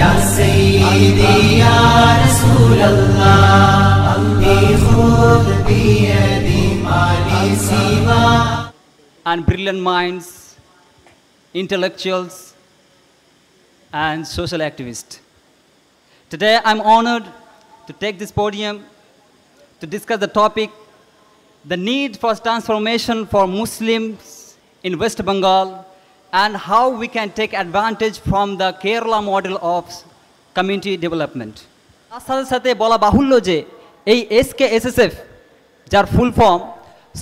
Ya Sayyidi Ya Rasulallah, Abdi khud biyadi mali siwa. And brilliant minds, intellectuals, and social activists. Today I'm honored to take this podium to discuss the topic, the need for transformation for Muslims in West Bengal and how we can take advantage from the Kerala model of community development. তার সাথে সাথে বলা বাহুল্য যে এই SKSSF যার full form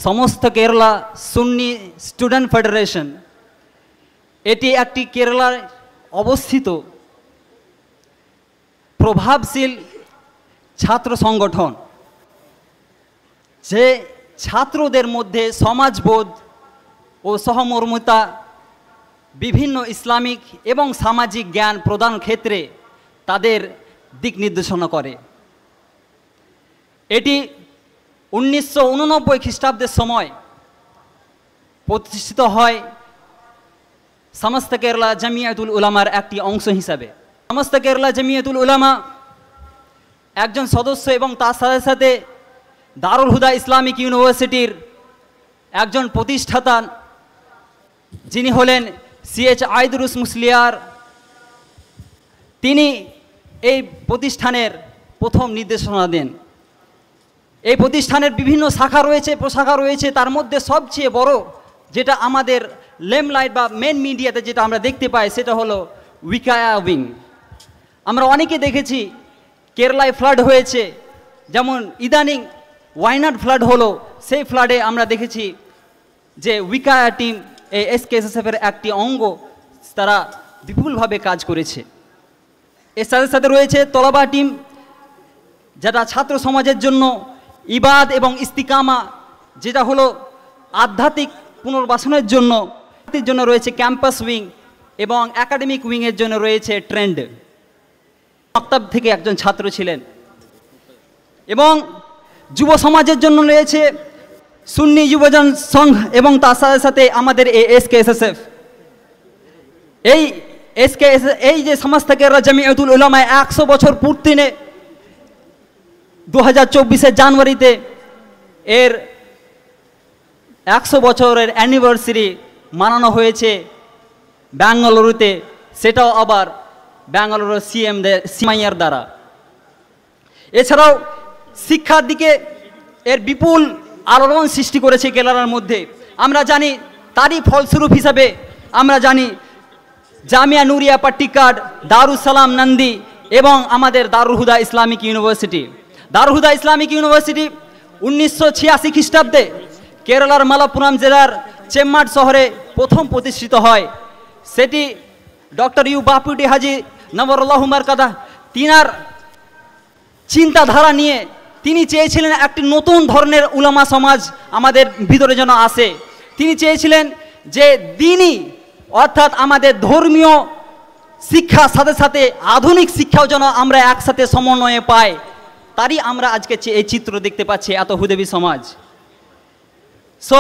সমস্ত কেরালা সুন্নি student federation, এটি একটি কেরালায় অবস্থিত প্রভাবশীল ছাত্র সংগঠন, যে ছাত্রদের মধ্যে সমাজবোধ ও সহমর্মিতা, বিভিন্ন ইসলামিক এবং সামাজিক জ্ঞান প্রদান ক্ষেত্রে তাদের দিক নির্দেশনা করে। এটি 1989 খ্রিস্টাব্দের সময় প্রতিষ্ঠিত হয় সমস্ত কেরালা জামিয়াতুল উলামার একটি অংশ হিসাবে। সমস্ত কেরালা জামিয়াতুল উলামা একজন সদস্য এবং তার সাথে সাথে দারুল হুদা ইসলামিক ইউনিভার্সিটির একজন প্রতিষ্ঠাতা, যিনি হলেন CH আইদুরুস মুসলিয়ার, তিনি এই প্রতিষ্ঠানের প্রথম নির্দেশনা দেন। এই প্রতিষ্ঠানের বিভিন্ন শাখা রয়েছে, প্রশাখা রয়েছে, তার মধ্যে সবচেয়ে বড় যেটা আমাদের লেমলাইট বা মেন মিডিয়াতে যেটা আমরা দেখতে পাই সেটা হলো উইকায়া উইং। আমরা অনেকে দেখেছি কেরালায় ফ্লাড হয়েছে, যেমন ইদানিং ওয়াইনাড ফ্লাড হলো, সেই ফ্লাডে আমরা দেখেছি যে উইকায়া টিম এই SKSSF-এর একটি অঙ্গ, তারা বিপুলভাবে কাজ করেছে। এর সাথে সাথে রয়েছে তলাবা টিম, যেটা ছাত্র সমাজের জন্য ইবাদ এবং ইস্তিকামা, যেটা হলো আধ্যাত্মিক পুনর্বাসনের জন্য রয়েছে ক্যাম্পাস উইং, এবং একাডেমিক উইংয়ের জন্য রয়েছে ট্রেন্ড। মক্তব থেকে একজন ছাত্র ছিলেন। এবং যুব সমাজের জন্য রয়েছে সুন্নি যুবজন সংঘ, এবং তার সাথে সাথে আমাদের এই SKSSF। এই এই যে সমস্ত কেরালা জামিয়াতুল উলামায় 100 বছর পূর্তিনে 2024 জানুয়ারিতে এর 100 বছরের অ্যানিভার্সারি মানানো হয়েছে ব্যাঙ্গালুরুতে, সেটাও আবার ব্যাঙ্গালুরু সিমাইয়ার দ্বারা। এছাড়াও শিক্ষার দিকে এর বিপুল আলোড়ন সৃষ্টি করেছে কেরালার মধ্যে। আমরা জানি তারই ফলস্বরূপ হিসাবে আমরা জানি জামিয়া নুরিয়া পাট্টিকাড, দারুস সালাম নন্দী এবং আমাদের দারুল হুদা ইসলামিক ইউনিভার্সিটি। দারুল হুদা ইসলামিক ইউনিভার্সিটি 1986 খ্রিস্টাব্দে কেরালার মালাপুরাম জেলার চেম্মাড শহরে প্রথম প্রতিষ্ঠিত হয়। সেটি ডক্টর ইউ বাপুটি হাজি নবরুল্লাহ মারকাদা, তিনার চিন্তাধারা নিয়ে তিনি চেয়েছিলেন একটি নতুন ধরনের উলামা সমাজ আমাদের ভিতরে যেন আসে। তিনি চেয়েছিলেন যে দিনই অর্থাৎ আমাদের ধর্মীয় শিক্ষার সাথে সাথে আধুনিক শিক্ষাও যেন আমরা একসাথে সমন্বয়ে পাই। তারই আমরা আজকে এই চিত্র দেখতে পাচ্ছি, এত হুদেবী সমাজ। So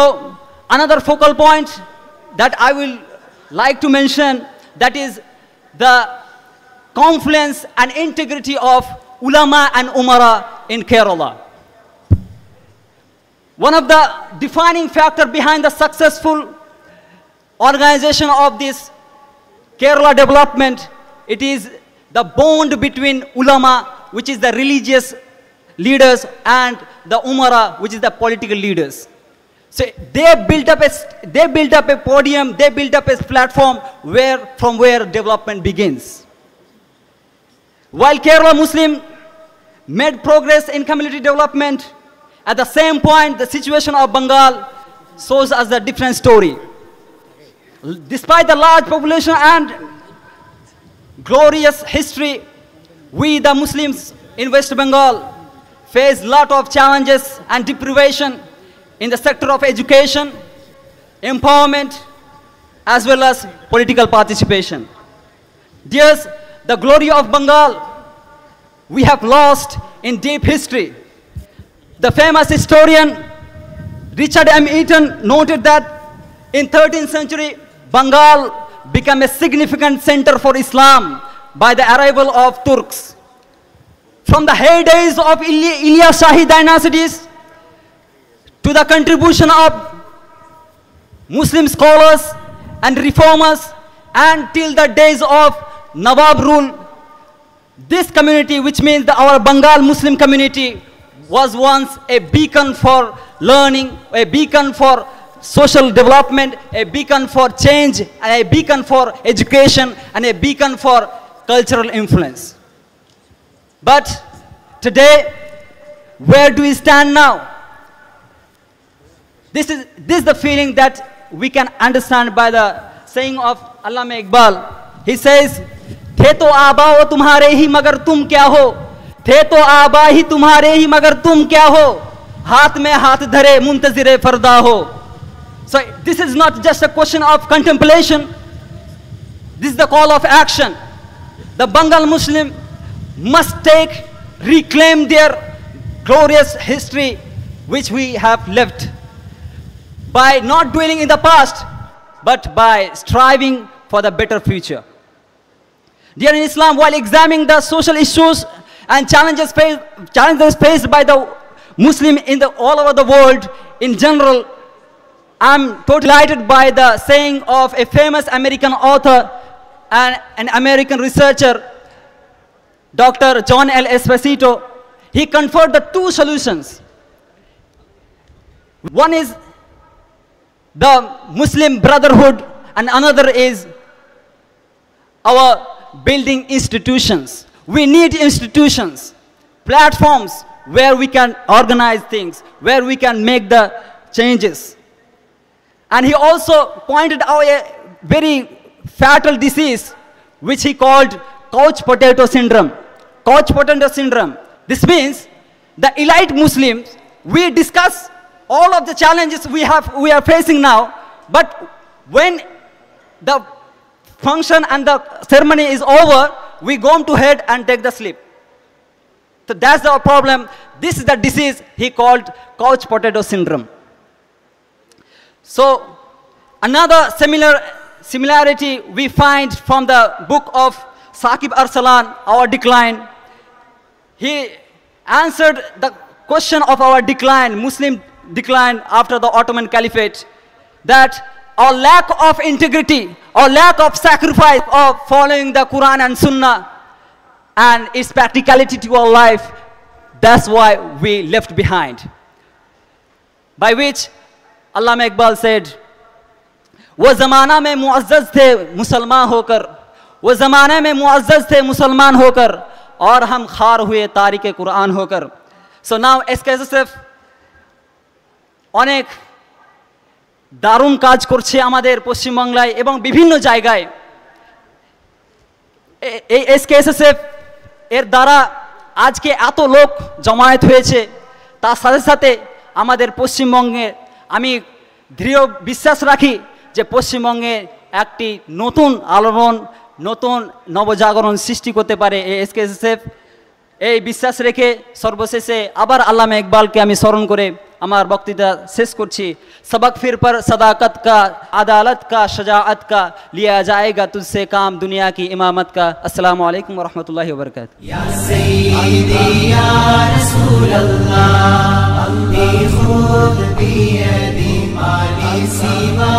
another focal point that I will like to mention, that is the confluence and integrity of ulama and umara in Kerala. One of the defining factor behind the successful organization of this Kerala development, it is the bond between ulama, which is the religious leaders, and the umara, which is the political leaders. So they built up a podium, they built up a platform from where development begins. While Kerala Muslim made progress in community development, at the same point the situation of Bengal shows us a different story. Despite the large population and glorious history, we the Muslims in West Bengal face lot of challenges and deprivation in the sector of education, empowerment, as well as political participation. Dears, the glory of Bengal we have lost in deep history. The famous historian Richard M. Eaton noted that in 13th century, Bengal became a significant center for Islam, by the arrival of Turks. From the heydays of Ilyas Shahi dynasties to the contribution of Muslim scholars and reformers, and till the days of Nawab rule, this community, which means our Bengal Muslim community, was once a beacon for learning, a beacon for social development, a beacon for change, and a beacon for education, and a beacon for cultural influence. But today, where do we stand now? This is the feeling that we can understand by the saying of Allama Iqbal. He says, "थे तो आबा तुम्हारे ही मगर तुम क्या हो, थे तो आबा ही तुम्हारे ही मगर तुम क्या हो, हाथ में हाथ धरे मुंतजिरे फरदा हो." So this is not just a question of contemplation. This is the call of action. The Bengal Muslim must reclaim their glorious history which we have left, by not dwelling in the past, but by striving for the better future. Dear in Islam, while examining the social issues and challenges faced by the Muslim all over the world in general, I'm totally delighted by the saying of a famous American author and an American researcher, Dr. John L. Esposito. He conferred the two solutions. One is the Muslim Brotherhood, and another is our building institutions. We need institutions, platforms where we can organize things, where we can make the changes. And he also pointed out a very fatal disease which he called couch potato syndrome. Couch potato syndrome. This means the elite Muslims, we discuss all of the challenges we are facing now, but when the function and the ceremony is over, we go to bed and take the sleep. So that's our problem. This is the disease he called couch potato syndrome. So another similarity we find from the book of Saqib Arsalan, Our Decline. He answered the question of our decline, Muslim decline after the Ottoman Caliphate, that our lack of integrity, our lack of sacrifice of following the Quran and Sunnah and its practicality to our life, that's why we left behind. By which Allama Iqbal said, वो ज़माना में मुअज़्ज़ज़ थे मुसलमान होकर, वो ज़माने में मुअज़्ज़ज़ थे मुसलमान होकर, और हम खार हुए तारिके कुरान होकर. So now SKSSF অনেক দারুণ কাজ করছে আমাদের পশ্চিমবাংলায় এবং বিভিন্ন জায়গায়। এই SKSSF এর দ্বারা আজকে এত লোক জমায়েত হয়েছে, তার সাথে সাথে আমাদের পশ্চিমবঙ্গে আমি দৃঢ় বিশ্বাস রাখি যে পশ্চিমবঙ্গে একটি নতুন আলোড়ন, নতুন নবজাগরণ সৃষ্টি করতে পারে এই SKSSF। এই বিশ্বাস রেখে সর্বশেষে আবার আল্লামা ইকবালকে আমি স্মরণ করে আমার বক্তৃতা শেষ করছি। सबक फिर पर सदाकत का, अदालत का, शजाअत का, लिया जाएगा तुझसे काम दुनिया की इमामत का। अस्सलामु अलैकुम व रहमतुल्लाहि व बरकातहू। या सय्यदी या रसूल अल्लाह, खुद बियदी माली सिवा